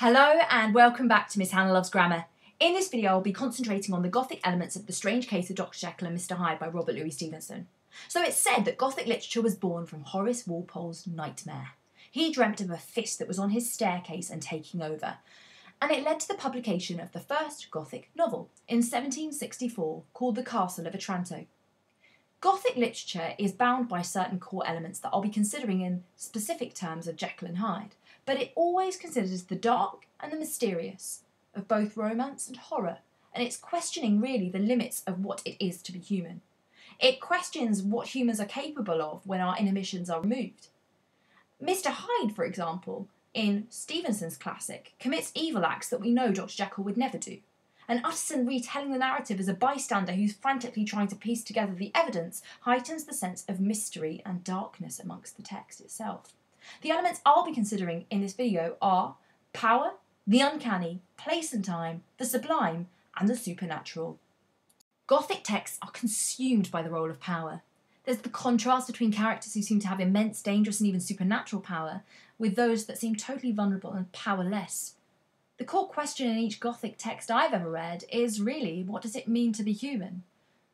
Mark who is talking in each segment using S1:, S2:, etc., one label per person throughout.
S1: Hello and welcome back to Miss Hannah Loves Grammar. In this video I'll be concentrating on the Gothic elements of The Strange Case of Dr. Jekyll and Mr. Hyde by Robert Louis Stevenson. So it's said that Gothic literature was born from Horace Walpole's nightmare. He dreamt of a fist that was on his staircase and taking over, and it led to the publication of the first Gothic novel in 1764 called The Castle of Otranto. Gothic literature is bound by certain core elements that I'll be considering in specific terms of Jekyll and Hyde, but it always considers the dark and the mysterious of both romance and horror, and it's questioning really the limits of what it is to be human. It questions what humans are capable of when our inhibitions are removed. Mr. Hyde, for example, in Stevenson's classic, commits evil acts that we know Dr. Jekyll would never do. And Utterson retelling the narrative as a bystander who's frantically trying to piece together the evidence heightens the sense of mystery and darkness amongst the text itself. The elements I'll be considering in this video are power, the uncanny, place and time, the sublime, and the supernatural. Gothic texts are consumed by the role of power. There's the contrast between characters who seem to have immense, dangerous, and even supernatural power, with those that seem totally vulnerable and powerless. The core question in each Gothic text I've ever read is really, what does it mean to be human?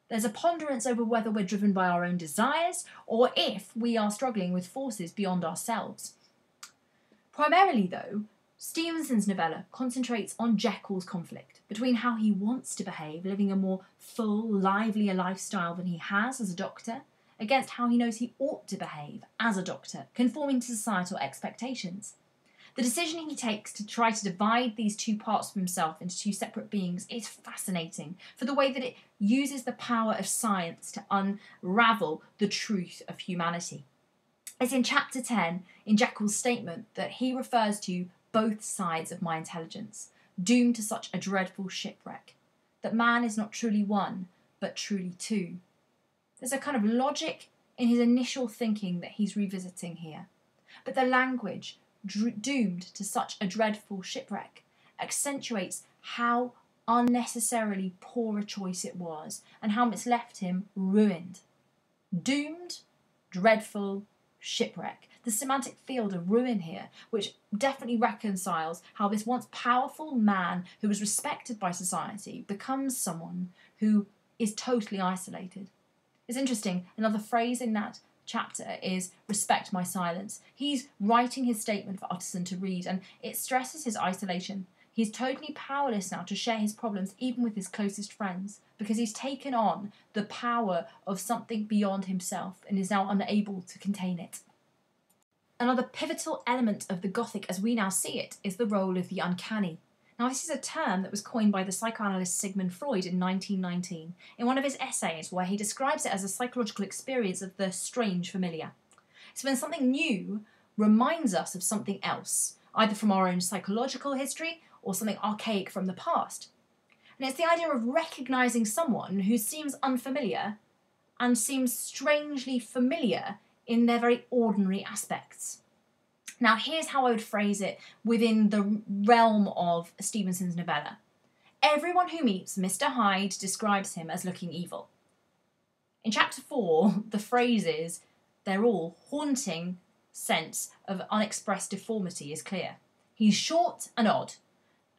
S1: There's a ponderance over whether we're driven by our own desires or if we are struggling with forces beyond ourselves. Primarily, though, Stevenson's novella concentrates on Jekyll's conflict between how he wants to behave, living a more full, livelier lifestyle than he has as a doctor, against how he knows he ought to behave as a doctor, conforming to societal expectations. The decision he takes to try to divide these two parts of himself into two separate beings is fascinating for the way that it uses the power of science to unravel the truth of humanity. It's in chapter 10 in Jekyll's statement that he refers to both sides of my intelligence, doomed to such a dreadful shipwreck, that man is not truly one, but truly two. There's a kind of logic in his initial thinking that he's revisiting here, but the language, doomed to such a dreadful shipwreck, accentuates how unnecessarily poor a choice it was and how it's left him ruined. Doomed, dreadful, shipwreck. The semantic field of ruin here, which definitely reconciles how this once powerful man who was respected by society becomes someone who is totally isolated. It's interesting, another phrase in that chapter is respect my silence. He's writing his statement for Utterson to read, and it stresses his isolation. He's totally powerless now to share his problems even with his closest friends, because he's taken on the power of something beyond himself and is now unable to contain it. Another pivotal element of the Gothic as we now see it is the role of the uncanny. Now, this is a term that was coined by the psychoanalyst Sigmund Freud in 1919 in one of his essays where he describes it as a psychological experience of the strange familiar. It's when something new reminds us of something else, either from our own psychological history or something archaic from the past. And it's the idea of recognising someone who seems unfamiliar and seems strangely familiar in their very ordinary aspects. Now, here's how I would phrase it within the realm of Stevenson's novella. Everyone who meets Mr. Hyde describes him as looking evil. In chapter 4, the phrase is, their all haunting sense of unexpressed deformity is clear. He's short and odd.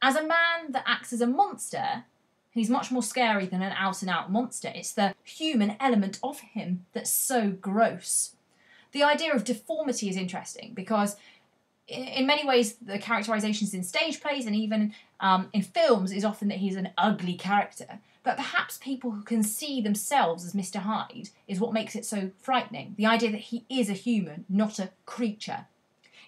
S1: As a man that acts as a monster, he's much more scary than an out-and-out monster. It's the human element of him that's so gross. The idea of deformity is interesting because in many ways the characterizations in stage plays and even in films is often that he's an ugly character. But perhaps people who can see themselves as Mr. Hyde is what makes it so frightening. The idea that he is a human, not a creature.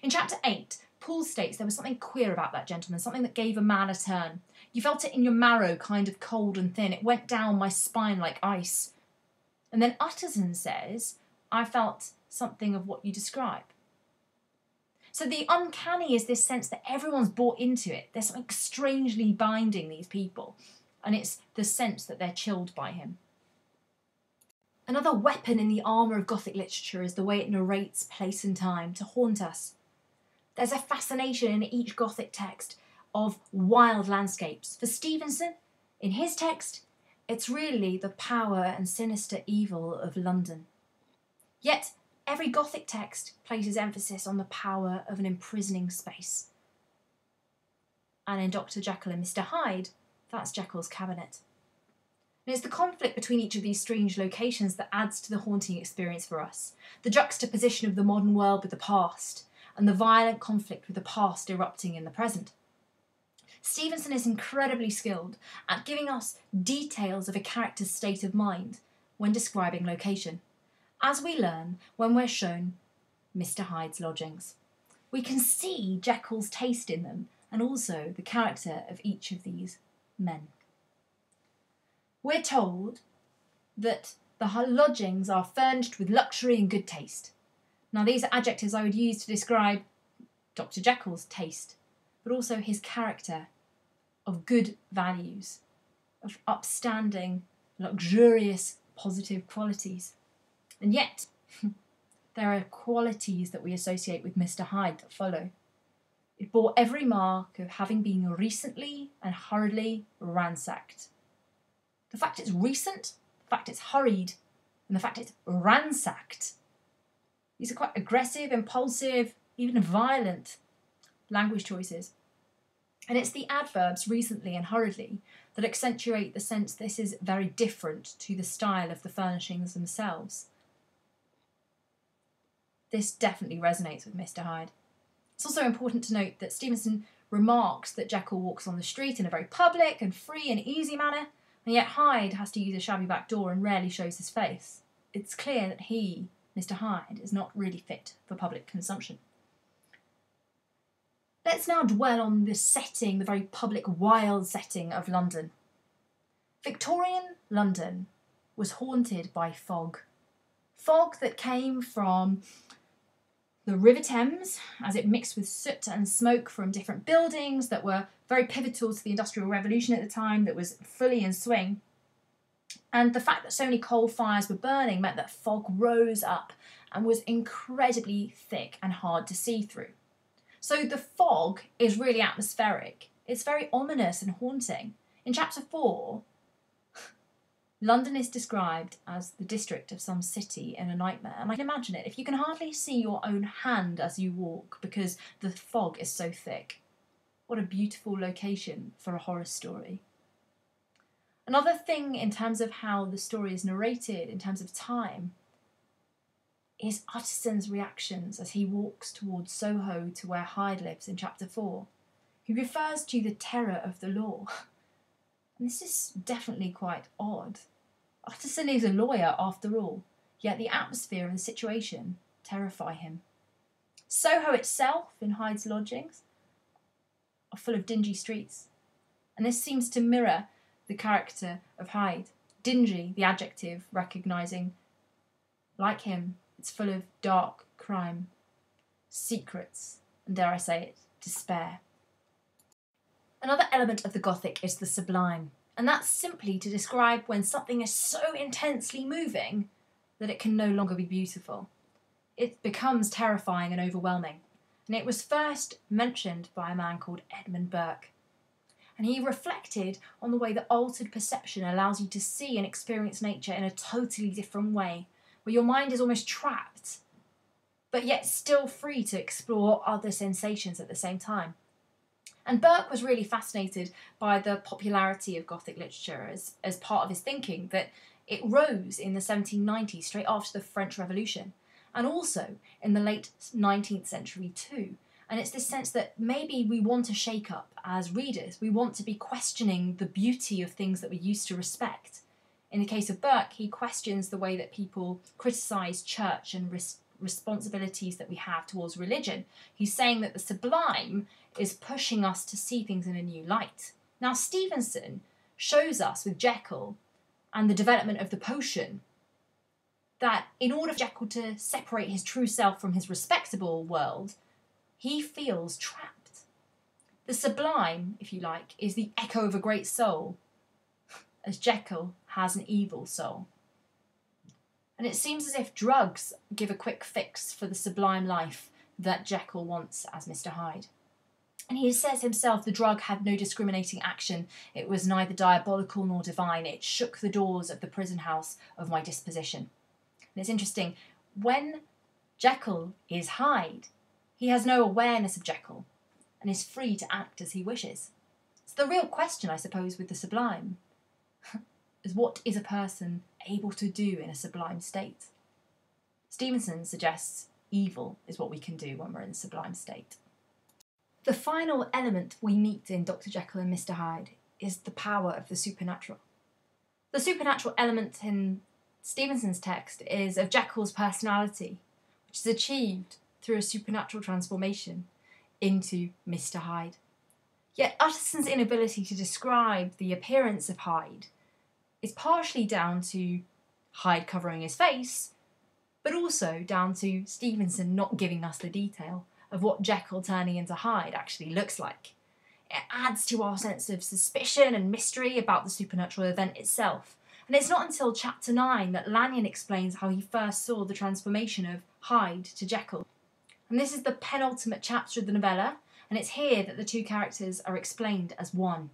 S1: In chapter 8, Poole states there was something queer about that gentleman, something that gave a man a turn. You felt it in your marrow, kind of cold and thin. It went down my spine like ice. And then Utterson says, I felt something of what you describe. So the uncanny is this sense that everyone's bought into it. There's something strangely binding these people, and it's the sense that they're chilled by him. Another weapon in the armour of Gothic literature is the way it narrates place and time to haunt us. There's a fascination in each Gothic text of wild landscapes. For Stevenson, in his text, it's really the power and sinister evil of London. Yet, every Gothic text places emphasis on the power of an imprisoning space. And in Dr. Jekyll and Mr. Hyde, that's Jekyll's cabinet. And it's the conflict between each of these strange locations that adds to the haunting experience for us. The juxtaposition of the modern world with the past, and the violent conflict with the past erupting in the present. Stevenson is incredibly skilled at giving us details of a character's state of mind when describing location, as we learn when we're shown Mr. Hyde's lodgings. We can see Jekyll's taste in them, and also the character of each of these men. We're told that the lodgings are furnished with luxury and good taste. Now, these are adjectives I would use to describe Dr. Jekyll's taste, but also his character of good values, of upstanding, luxurious, positive qualities. And yet, there are qualities that we associate with Mr. Hyde that follow. It bore every mark of having been recently and hurriedly ransacked. The fact it's recent, the fact it's hurried, and the fact it's ransacked. These are quite aggressive, impulsive, even violent language choices. And it's the adverbs recently and hurriedly that accentuate the sense this is very different to the style of the furnishings themselves. This definitely resonates with Mr. Hyde. It's also important to note that Stevenson remarks that Jekyll walks on the street in a very public and free and easy manner, and yet Hyde has to use a shabby back door and rarely shows his face. It's clear that he, Mr. Hyde, is not really fit for public consumption. Let's now dwell on the setting, the very public, wild setting of London. Victorian London was haunted by fog. Fog that came from the River Thames as it mixed with soot and smoke from different buildings that were very pivotal to the Industrial Revolution at the time, that was fully in swing. And the fact that so many coal fires were burning meant that fog rose up and was incredibly thick and hard to see through. So the fog is really atmospheric. It's very ominous and haunting. In chapter 4, London is described as the district of some city in a nightmare. And I can imagine it. If you can hardly see your own hand as you walk because the fog is so thick. What a beautiful location for a horror story. Another thing in terms of how the story is narrated, in terms of time, is Utterson's reactions as he walks towards Soho to where Hyde lives in chapter 4. He refers to the terror of the law. And this is definitely quite odd. Utterson is a lawyer after all, yet the atmosphere and the situation terrify him. Soho itself, in Hyde's lodgings, are full of dingy streets. And this seems to mirror the character of Hyde. Dingy, the adjective, recognising, like him, it's full of dark crime, secrets, and dare I say it, despair. Another element of the Gothic is the sublime, and that's simply to describe when something is so intensely moving that it can no longer be beautiful. It becomes terrifying and overwhelming, and it was first mentioned by a man called Edmund Burke. And he reflected on the way that altered perception allows you to see and experience nature in a totally different way, where your mind is almost trapped, but yet still free to explore other sensations at the same time. And Burke was really fascinated by the popularity of Gothic literature as part of his thinking, that it rose in the 1790s, straight after the French Revolution, and also in the late 19th century too. And it's this sense that maybe we want to shake up as readers. We want to be questioning the beauty of things that we used to respect. In the case of Burke, he questions the way that people criticise church and responsibilities that we have towards religion. He's saying that the sublime is pushing us to see things in a new light. Now, Stevenson shows us with Jekyll and the development of the potion that in order for Jekyll to separate his true self from his respectable world, he feels trapped. The sublime, if you like, is the echo of a great soul, as Jekyll has an evil soul. And it seems as if drugs give a quick fix for the sublime life that Jekyll wants as Mr. Hyde. And he says himself the drug had no discriminating action. It was neither diabolical nor divine. It shook the doors of the prison house of my disposition. And it's interesting, when Jekyll is Hyde, he has no awareness of Jekyll and is free to act as he wishes. So the real question, I suppose, with the Sublime is what is a person able to do in a sublime state? Stevenson suggests evil is what we can do when we're in a sublime state. The final element we meet in Dr. Jekyll and Mr. Hyde is the power of the supernatural. The supernatural element in Stevenson's text is of Jekyll's personality, which is achieved through a supernatural transformation into Mr. Hyde. Yet Utterson's inability to describe the appearance of Hyde is partially down to Hyde covering his face, but also down to Stevenson not giving us the detail of what Jekyll turning into Hyde actually looks like. It adds to our sense of suspicion and mystery about the supernatural event itself. And it's not until chapter 9 that Lanyon explains how he first saw the transformation of Hyde to Jekyll. And this is the penultimate chapter of the novella, and it's here that the two characters are explained as one.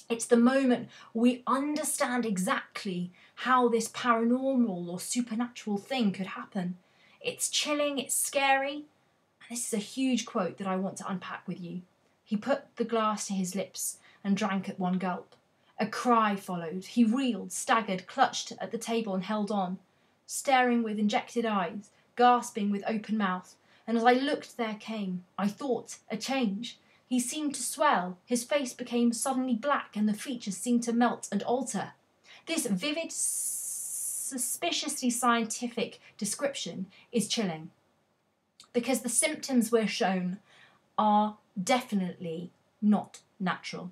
S1: It's the moment we understand exactly how this paranormal or supernatural thing could happen. It's chilling, it's scary, and this is a huge quote that I want to unpack with you. He put the glass to his lips and drank at one gulp. A cry followed. He reeled, staggered, clutched at the table and held on, staring with injected eyes, gasping with open mouth. And as I looked, there came, I thought, a change. He seemed to swell, his face became suddenly black, and the features seemed to melt and alter. This vivid, suspiciously scientific description is chilling, because the symptoms we're shown are definitely not natural.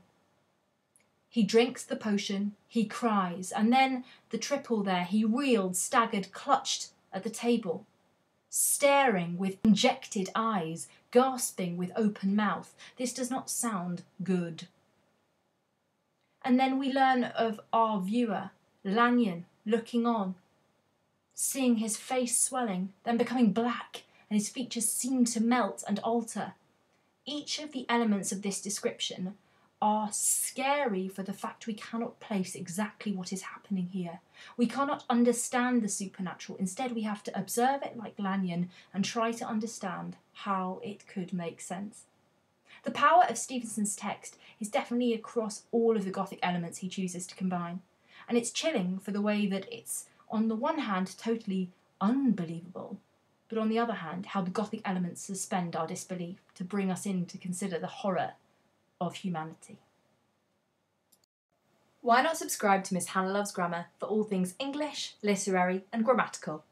S1: He drinks the potion, he cries, and then the triple there, he reeled, staggered, clutched at the table, staring with injected eyes, gasping with open mouth. This does not sound good. And then we learn of our viewer, Lanyon, looking on, seeing his face swelling, then becoming black, and his features seem to melt and alter. Each of the elements of this description are scary for the fact we cannot place exactly what is happening here. We cannot understand the supernatural. Instead, we have to observe it like Lanyon and try to understand how it could make sense. The power of Stevenson's text is definitely across all of the Gothic elements he chooses to combine. And it's chilling for the way that it's, on the one hand, totally unbelievable, but on the other hand, how the Gothic elements suspend our disbelief to bring us in to consider the horror of humanity. Why not subscribe to Miss Hannah Loves Grammar for all things English, literary and grammatical?